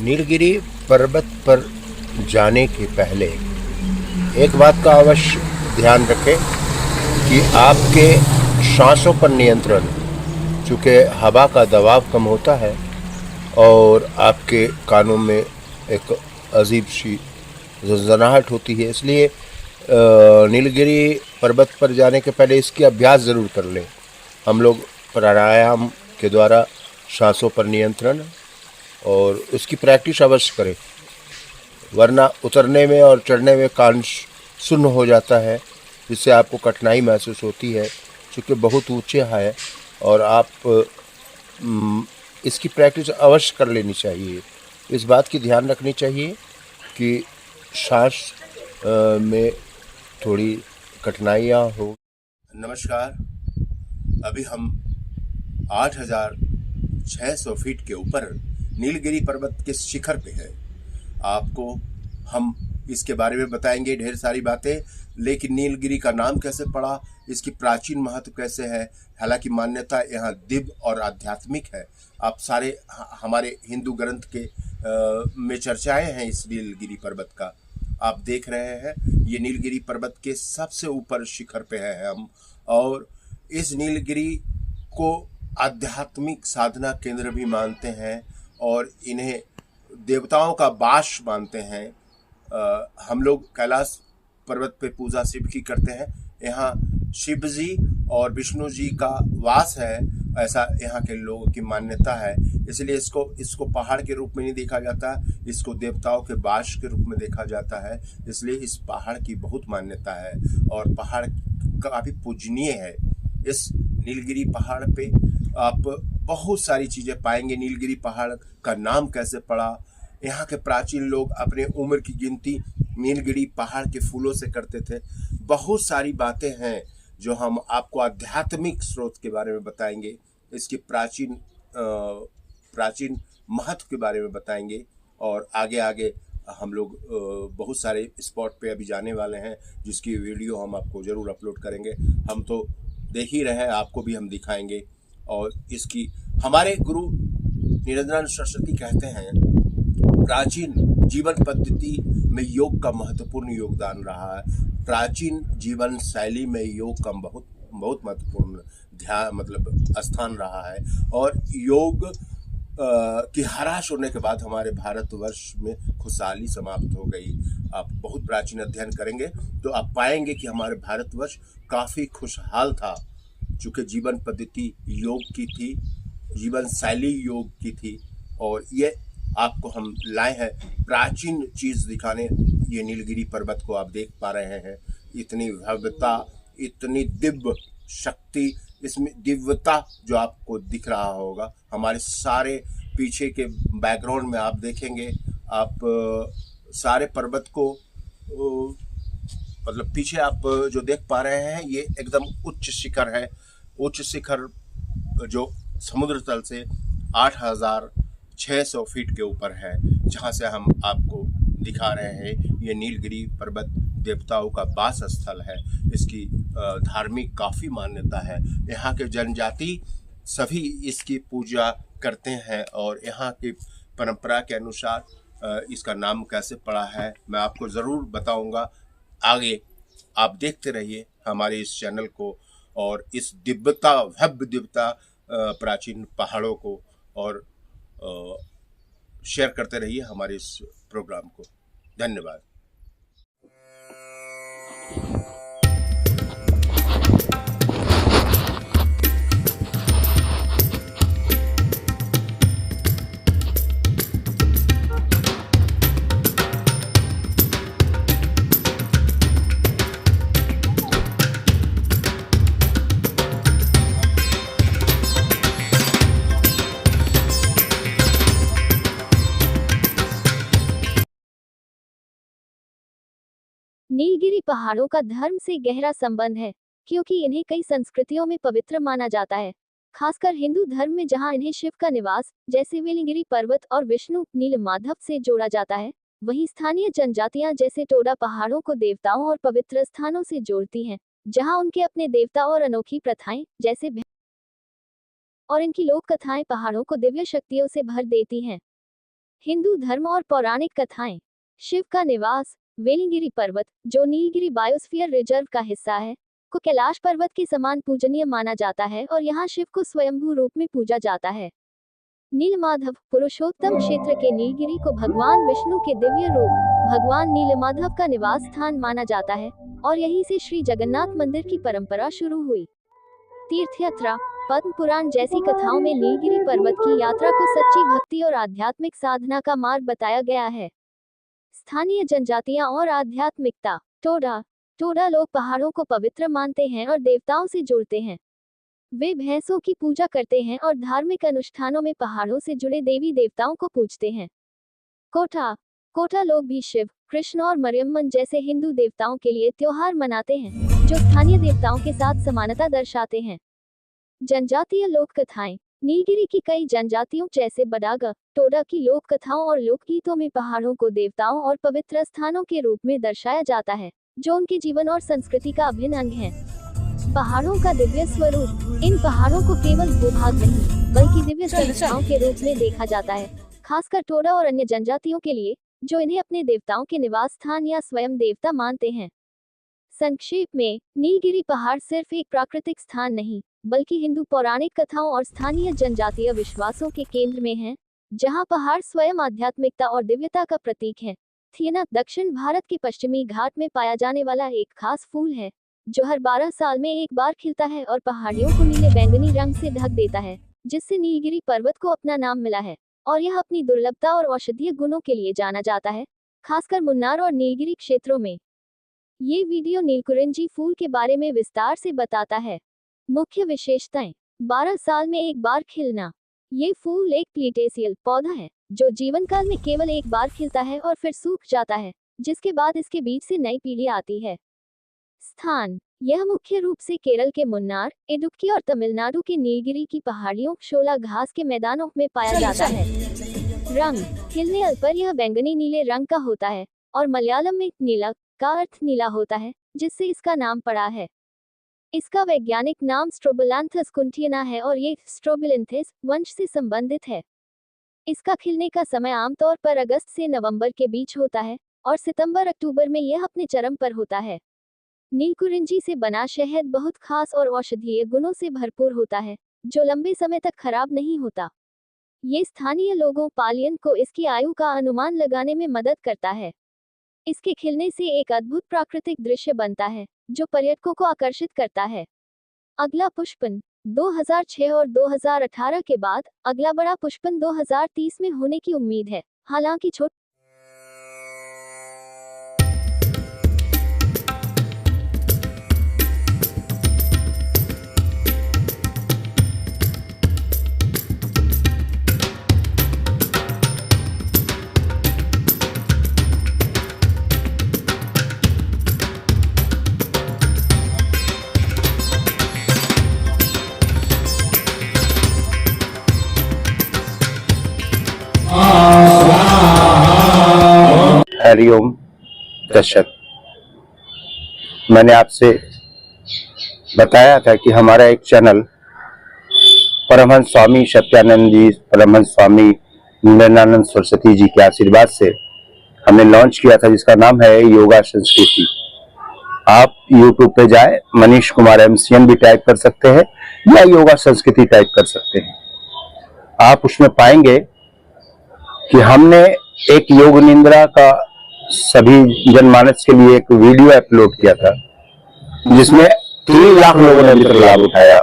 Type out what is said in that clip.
नीलगिरी पर्वत पर जाने के पहले एक बात का अवश्य ध्यान रखें कि आपके सांसों पर नियंत्रण, चूँकि हवा का दबाव कम होता है और आपके कानों में एक अजीब सी झंझनाहट होती है, इसलिए नीलगिरी पर्वत पर जाने के पहले इसकी अभ्यास ज़रूर कर लें। हम लोग प्राणायाम के द्वारा सांसों पर नियंत्रण और उसकी प्रैक्टिस अवश्य करें, वरना उतरने में और चढ़ने में कान सुन्न हो जाता है, जिससे आपको कठिनाई महसूस होती है, क्योंकि बहुत ऊंचे है और आप इसकी प्रैक्टिस अवश्य कर लेनी चाहिए। इस बात की ध्यान रखनी चाहिए कि सांस में थोड़ी कठिनाइयाँ हो। नमस्कार, अभी हम 8,600 फीट के ऊपर नीलगिरी पर्वत के शिखर पे है। आपको हम इसके बारे में बताएंगे ढेर सारी बातें, लेकिन नीलगिरी का नाम कैसे पड़ा, इसकी प्राचीन महत्व कैसे है। हालांकि मान्यता यहाँ दिव्य और आध्यात्मिक है। आप सारे हमारे हिंदू ग्रंथ के में चर्चाएं हैं इस नीलगिरी पर्वत का। आप देख रहे हैं ये नीलगिरी पर्वत के सबसे ऊपर शिखर पे है हम, और इस नीलगिरी को आध्यात्मिक साधना केंद्र भी मानते हैं और इन्हें देवताओं का वास मानते हैं। हम लोग कैलाश पर्वत पे पूजा शिव की करते हैं। यहाँ शिव जी और विष्णु जी का वास है, ऐसा यहाँ के लोगों की मान्यता है। इसलिए इसको पहाड़ के रूप में नहीं देखा जाता, इसको देवताओं के वास के रूप में देखा जाता है। इसलिए इस पहाड़ की बहुत मान्यता है और पहाड़ काफ़ी पूजनीय है। इस नीलगिरी पहाड़ पे आप बहुत सारी चीज़ें पाएंगे। नीलगिरी पहाड़ का नाम कैसे पड़ा, यहाँ के प्राचीन लोग अपने उम्र की गिनती नीलगिरी पहाड़ के फूलों से करते थे। बहुत सारी बातें हैं जो हम आपको आध्यात्मिक स्रोत के बारे में बताएंगे, इसकी प्राचीन महत्व के बारे में बताएंगे, और आगे आगे हम लोग बहुत सारे स्पॉट पे अभी जाने वाले हैं, जिसकी वीडियो हम आपको ज़रूर अपलोड करेंगे। हम तो देख ही रहे हैं, आपको भी हम दिखाएंगे। और इसकी हमारे गुरु निरंजन सरस्वती कहते हैं, प्राचीन जीवन पद्धति में योग का महत्वपूर्ण योगदान रहा है। प्राचीन जीवन शैली में योग का बहुत बहुत महत्वपूर्ण स्थान रहा है। और योग की ह्रास होने के बाद हमारे भारतवर्ष में खुशहाली समाप्त हो गई। आप बहुत प्राचीन अध्ययन करेंगे तो आप पाएंगे कि हमारे भारतवर्ष काफ़ी खुशहाल था, चूँकि जीवन पद्धति योग की थी, जीवन शैली योग की थी। और ये आपको हम लाए हैं प्राचीन चीज़ दिखाने। ये नीलगिरी पर्वत को आप देख पा रहे हैं, इतनी भव्यता, इतनी दिव्य शक्ति, इसमें दिव्यता जो आपको दिख रहा होगा। हमारे सारे पीछे के बैकग्राउंड में आप देखेंगे, आप सारे पर्वत को पीछे आप जो देख पा रहे हैं, ये एकदम उच्च शिखर है। उच्च शिखर जो समुद्र तल से 8,600 फीट के ऊपर है, जहाँ से हम आपको दिखा रहे हैं। ये नीलगिरी पर्वत देवताओं का वास स्थल है। इसकी धार्मिक काफ़ी मान्यता है। यहाँ के जनजाति सभी इसकी पूजा करते हैं, और यहाँ की परंपरा के अनुसार इसका नाम कैसे पड़ा है मैं आपको ज़रूर बताऊंगा। आगे आप देखते रहिए हमारे इस चैनल को, और इस दिव्यता, भव्य दिव्यता प्राचीन पहाड़ों को, और शेयर करते रहिए हमारे इस प्रोग्राम को। धन्यवाद। नीलगिरी पहाड़ों का धर्म से गहरा संबंध है, क्योंकि इन्हें कई संस्कृतियों में पवित्र माना जाता है। खासकर हिंदू धर्म में, जहां इन्हें शिव का निवास जैसे नीलगिरी पर्वत और विष्णु नीलमाधव से जोड़ा जाता है, वहीं स्थानीय जनजातियां जैसे टोडा पहाड़ों को देवताओं और पवित्र स्थानों से जोड़ती हैं, जहां उनके अपने देवता और अनोखी प्रथाएं जैसे और इनकी लोक कथाएं पहाड़ों को दिव्य शक्तियों से भर देती हैं। हिंदू धर्म और पौराणिक कथाएं। शिव का निवास वेलिंगिरी पर्वत, जो नीलगिरी बायोस्फीयर रिजर्व का हिस्सा है, को कैलाश पर्वत के समान पूजनीय माना जाता है और यहाँ शिव को स्वयंभू रूप में पूजा जाता है। नीलमाधव पुरुषोत्तम क्षेत्र के नीलगिरी को भगवान विष्णु के दिव्य रूप भगवान नीलमाधव का निवास स्थान माना जाता है और यहीं से श्री जगन्नाथ मंदिर की परंपरा शुरू हुई। तीर्थ यात्रा पद्म पुराण जैसी कथाओं में नीलगिरी पर्वत की यात्रा को सच्ची भक्ति और आध्यात्मिक साधना का मार्ग बताया गया है। स्थानीय जनजातियां और आध्यात्मिकता। टोडा लोग पहाड़ों को पवित्र मानते हैं और देवताओं से जुड़ते हैं। वे भैंसों की पूजा करते हैं और धार्मिक अनुष्ठानों में पहाड़ों से जुड़े देवी देवताओं को पूजते हैं। कोटा लोग भी शिव, कृष्ण और मरियम्मन जैसे हिंदू देवताओं के लिए त्योहार मनाते हैं, जो स्थानीय देवताओं के साथ समानता दर्शाते हैं। जनजातीय लोक कथाएं। नीलगिरी की कई जनजातियों जैसे बडागा, टोडा की लोक कथाओं और लोकगीतों में पहाड़ों को देवताओं और पवित्र स्थानों के रूप में दर्शाया जाता है, जो उनके जीवन और संस्कृति का अभिन्न अंग है। पहाड़ों का दिव्य स्वरूप। इन पहाड़ों को केवल भूभाग नहीं, बल्कि दिव्य संस्थाओं के रूप में देखा जाता है, खासकर टोडा और अन्य जनजातियों के लिए, जो इन्हें अपने देवताओं के निवास स्थान या स्वयं देवता मानते हैं। संक्षेप में, नीलगिरी पहाड़ सिर्फ एक प्राकृतिक स्थान नहीं, बल्कि हिंदू पौराणिक कथाओं और स्थानीय जनजातीय विश्वासों के केंद्र में है, जहां पहाड़ स्वयं आध्यात्मिकता और दिव्यता का प्रतीक है। थियना दक्षिण भारत के पश्चिमी घाट में पाया जाने वाला एक खास फूल है, जो हर 12 साल में एक बार खिलता है और पहाड़ियों को नीले बैंगनी रंग से ढक देता है, जिससे नीलगिरी पर्वत को अपना नाम मिला है और यह अपनी दुर्लभता और औषधीय गुणों के लिए जाना जाता है, खासकर मुन्नार और नीलगिरी क्षेत्रों में। ये वीडियो नीलकुरिंजी फूल के बारे में विस्तार से बताता है। मुख्य विशेषताएं। 12 साल में एक बार खिलना। ये फूल एक प्लीटेसियल पौधा है, जो जीवन काल में केवल एक बार खिलता है और फिर सूख जाता है, जिसके बाद इसके बीज से नई पीढ़ी आती है। स्थान। यह मुख्य रूप से केरल के मुन्नार, इडुक्की और तमिलनाडु के नीलगिरी की पहाड़ियों, शोला घास के मैदानों में पाया जाता है। रंग। खिलने पर यह बैंगनी नीले रंग का होता है और मलयालम में नीला का अर्थ नीला होता है, जिससे इसका नाम पड़ा है। इसका वैज्ञानिक नाम स्ट्रोबिलैंथस कुंटियाना है और ये स्ट्रोबिलिंथिस वंश से संबंधित है। इसका खिलने का समय आमतौर पर अगस्त से नवंबर के बीच होता है और सितंबर-अक्टूबर में यह अपने चरम पर होता है। नीलकुरिंजी से बना शहद बहुत खास और औषधीय गुणों से भरपूर होता है, जो लंबे समय तक खराब नहीं होता। ये स्थानीय लोगों पालियन को इसकी आयु का अनुमान लगाने में मदद करता है। इसके खिलने से एक अद्भुत प्राकृतिक दृश्य बनता है, जो पर्यटकों को आकर्षित करता है। अगला पुष्पन। 2006 और 2018 के बाद अगला बड़ा पुष्पन 2030 में होने की उम्मीद है। हालांकि हरिओम दर्शक, मैंने आपसे बताया था कि हमारा एक चैनल परमहंस स्वामी सत्यानंद जी, परमहंस स्वामी निरंजनानंद सरस्वती जी के आशीर्वाद से हमने लॉन्च किया था, जिसका नाम है योगा संस्कृति। आप YouTube पे जाए, मनीष कुमार MCN भी टाइप कर सकते हैं या योगा संस्कृति टाइप कर सकते हैं। आप उसमें पाएंगे कि हमने एक योग निंद्रा का सभी जनमानस के लिए एक वीडियो अपलोड किया था, जिसमें 3 लाख लोगों ने अभी तक लाभ उठाया।